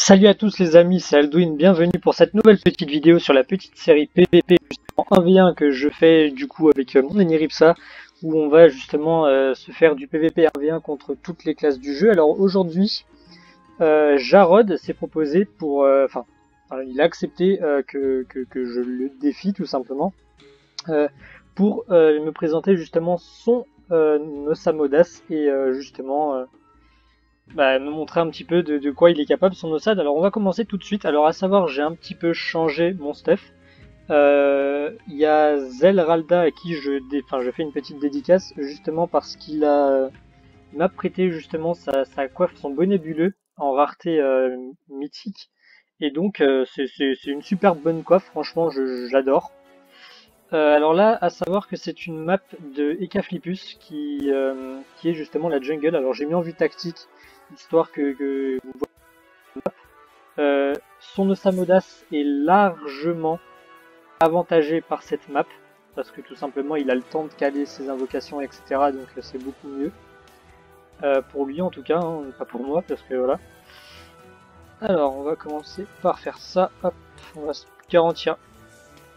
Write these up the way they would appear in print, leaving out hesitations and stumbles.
Salut à tous les amis, c'est Aldouin, bienvenue pour cette nouvelle petite vidéo sur la petite série PVP justement 1v1 que je fais du coup avec mon ami Ripsa, où on va justement se faire du PVP 1v1 contre toutes les classes du jeu. Alors aujourd'hui, Jarod s'est proposé pour... il a accepté que je le défie tout simplement, pour me présenter justement son Nosamodas et justement... me montrer un petit peu de quoi il est capable son Ossad. Alors on va commencer tout de suite. Alors à savoir, j'ai un petit peu changé mon stuff. Il y a Zelralda à qui je fais une petite dédicace justement parce qu'il m'a prêté justement sa coiffe, son bonnet bulleux en rareté mythique. Et donc c'est une super bonne coiffe, franchement j'adore. Alors là, à savoir que c'est une map de Ekaflippus qui est justement la jungle. Alors j'ai mis en vue tactique, histoire que vous voyez. Son Osamodas est largement avantagé par cette map, parce que tout simplement il a le temps de caler ses invocations, etc. Donc c'est beaucoup mieux. Pour lui en tout cas, hein, pas pour moi, parce que voilà. Alors on va commencer par faire ça. Hop, on va se garantir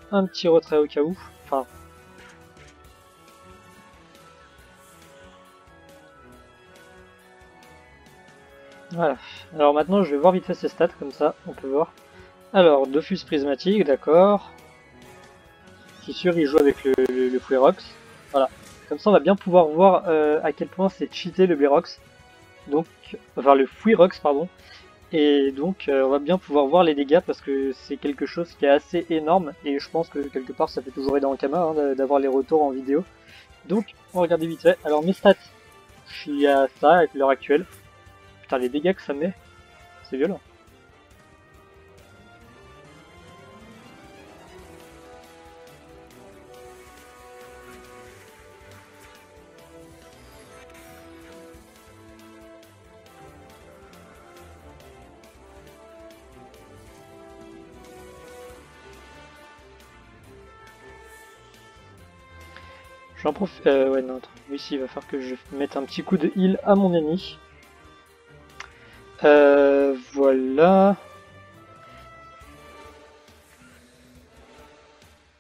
un petit retrait au cas où. Enfin, voilà. Alors maintenant je vais voir vite fait ses stats, comme ça on peut voir. Alors, Dofus prismatique, d'accord. C'est sûr, il joue avec le Fouerox. Voilà. Comme ça on va bien pouvoir voir à quel point c'est cheaté le Blerox. Donc, enfin le Fouerox, pardon. Et donc on va bien pouvoir voir les dégâts parce que c'est quelque chose qui est assez énorme. Et je pense que quelque part ça fait toujours aider en Kama hein, d'avoir les retours en vidéo. Donc, on va regarder vite fait. Alors mes stats, je suis à ça avec l'heure actuelle. Putain, les dégâts que ça met, c'est violent. J'en profite. Ouais, non, attends. Oui, si, il va falloir que je mette un petit coup de heal à mon ennemi. Voilà.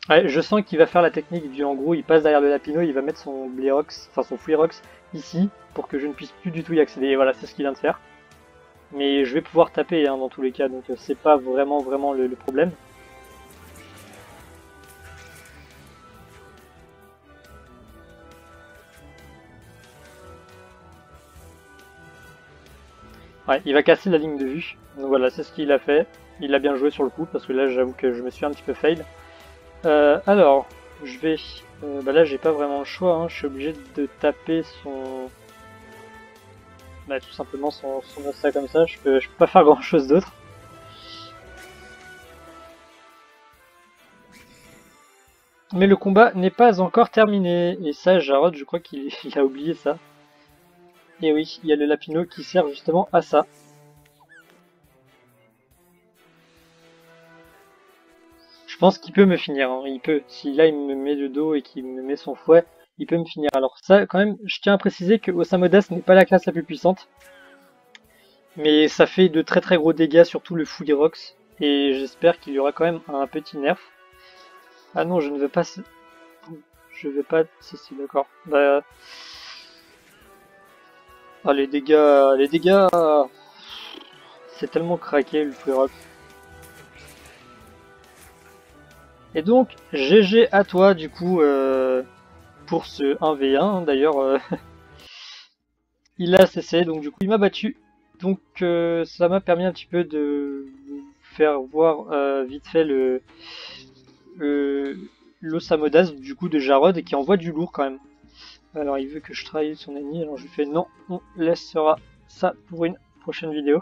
Ouais, je sens qu'il va faire la technique du en gros, il passe derrière le Lapino, il va mettre son Blerox, enfin son Fouerox ici, pour que je ne puisse plus du tout y accéder. Et voilà, c'est ce qu'il vient de faire. Mais je vais pouvoir taper hein, dans tous les cas, donc c'est pas vraiment le problème. Ouais, il va casser la ligne de vue. Donc voilà, c'est ce qu'il a fait. Il a bien joué sur le coup, parce que là j'avoue que je me suis un petit peu fail. Alors, je vais... bah là j'ai pas vraiment le choix, hein. Je suis obligé de taper son... Bah tout simplement son ça comme ça, je peux pas faire grand chose d'autre. Mais le combat n'est pas encore terminé, et ça Jarod je crois qu'il a oublié ça. Et oui, il y a le Lapino qui sert justement à ça. Je pense qu'il peut me finir, hein. Il peut. Si là il me met le dos et qu'il me met son fouet, il peut me finir. Alors ça quand même, je tiens à préciser que Osamodas n'est pas la classe la plus puissante. Mais ça fait de très gros dégâts, surtout le Fouerox. Et j'espère qu'il y aura quand même un petit nerf. Ah non, je ne veux pas... Je veux pas... Si, d'accord. Bah... Ah, les dégâts... Les dégâts... C'est tellement craqué, le Fouerox. Et donc, GG à toi, du coup, pour ce 1v1. D'ailleurs, il a cessé, donc du coup, il m'a battu. Donc, ça m'a permis un petit peu de vous faire voir vite fait l'Osamodas du coup de Jarod qui envoie du lourd quand même. Alors il veut que je trahisse son ennemi, alors je lui fais non, on laissera ça pour une prochaine vidéo.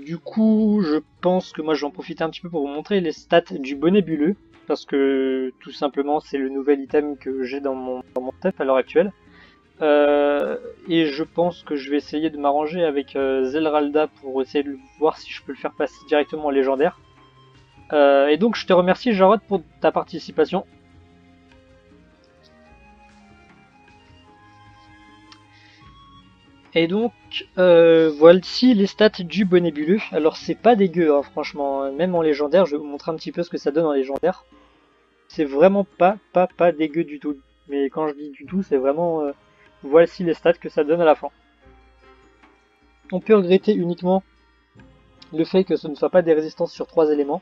Du coup je pense que moi je vais en profiter un petit peu pour vous montrer les stats du bonnet bulleux, parce que tout simplement c'est le nouvel item que j'ai dans mon stuff à l'heure actuelle. Et je pense que je vais essayer de m'arranger avec Zelralda pour essayer de voir si je peux le faire passer directement en légendaire. Et donc je te remercie Jarod pour ta participation. Et donc, voici les stats du bonnet nébuleux. Alors c'est pas dégueu, hein, franchement, même en légendaire, je vais vous montrer un petit peu ce que ça donne en légendaire. C'est vraiment pas dégueu du tout. Mais quand je dis du tout, c'est vraiment, voici les stats que ça donne à la fin. On peut regretter uniquement le fait que ce ne soit pas des résistances sur 3 éléments.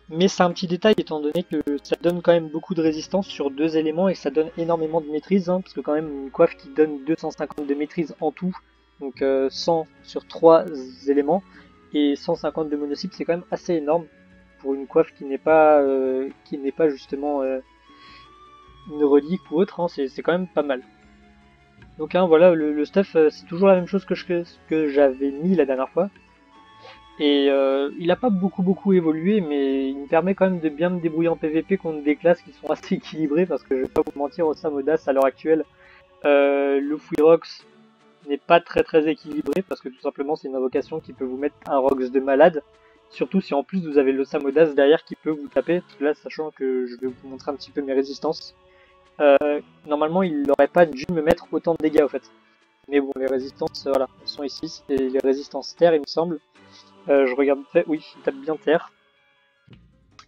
Mais c'est un petit détail étant donné que ça donne quand même beaucoup de résistance sur 2 éléments et que ça donne énormément de maîtrise, hein, parce que quand même une coiffe qui donne 250 de maîtrise en tout, donc 100 sur 3 éléments, et 150 de monocycle, c'est quand même assez énorme pour une coiffe qui n'est pas justement une relique ou autre, hein, c'est quand même pas mal. Donc hein, voilà, le stuff, c'est toujours la même chose que j'avais mis la dernière fois. Et il n'a pas beaucoup évolué, mais il me permet quand même de bien me débrouiller en PvP contre des classes qui sont assez équilibrées, parce que je vais pas vous mentir, au Samodas à l'heure actuelle, le Fouirox n'est pas très équilibré, parce que tout simplement c'est une invocation qui peut vous mettre un Rox de malade, surtout si en plus vous avez le Samodas derrière qui peut vous taper, parce que là sachant que je vais vous montrer un petit peu mes résistances, normalement il n'aurait pas dû me mettre autant de dégâts au fait. Mais bon, les résistances, voilà, elles sont ici, c'est les résistances terre il me semble. Je regarde fait, oui, il tape bien terre.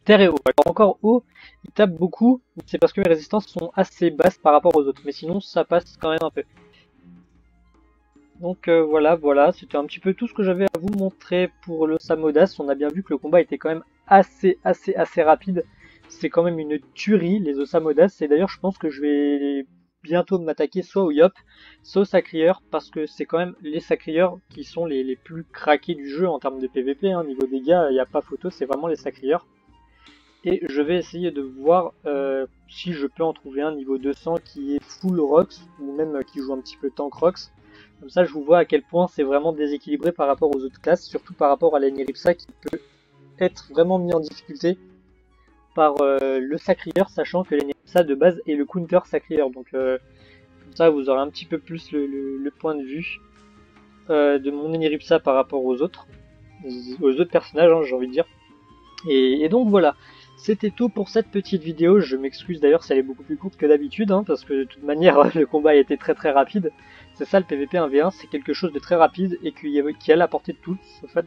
Terre et eau. Alors encore eau, il tape beaucoup, c'est parce que mes résistances sont assez basses par rapport aux autres. Mais sinon, ça passe quand même un peu. Donc voilà, c'était un petit peu tout ce que j'avais à vous montrer pour le Samodas. On a bien vu que le combat était quand même assez rapide. C'est quand même une tuerie, les Osamodas. Et d'ailleurs, je pense que je vais bientôt m'attaquer soit au Yop, soit au Sacrieur, parce que c'est quand même les Sacrieurs qui sont les plus craqués du jeu en termes de PVP. Hein. Niveau dégâts, il n'y a pas photo, c'est vraiment les Sacrieurs. Et je vais essayer de voir si je peux en trouver un niveau 200 qui est full Rox, ou même qui joue un petit peu tank Rox. Comme ça, je vous vois à quel point c'est vraiment déséquilibré par rapport aux autres classes, surtout par rapport à la Niripsa qui peut être vraiment mis en difficulté par le Sacrieur, sachant que la Niripsa de base est le counter Sacrieur. Donc comme ça, vous aurez un petit peu plus le point de vue de mon Niripsa par rapport aux autres personnages, hein, j'ai envie de dire. Et donc voilà, c'était tout pour cette petite vidéo. Je m'excuse d'ailleurs si elle est beaucoup plus courte que d'habitude, hein, parce que de toute manière le combat a été très rapide. C'est ça le PVP 1v1, c'est quelque chose de très rapide et qui est à la portée de tous, en fait.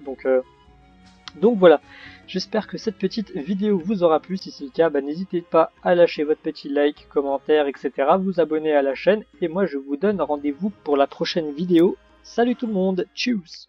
Donc voilà, j'espère que cette petite vidéo vous aura plu. Si c'est le cas, n'hésitez pas à lâcher votre petit like, commentaire, etc. Vous abonner à la chaîne. Et moi je vous donne rendez-vous pour la prochaine vidéo. Salut tout le monde, tchuss!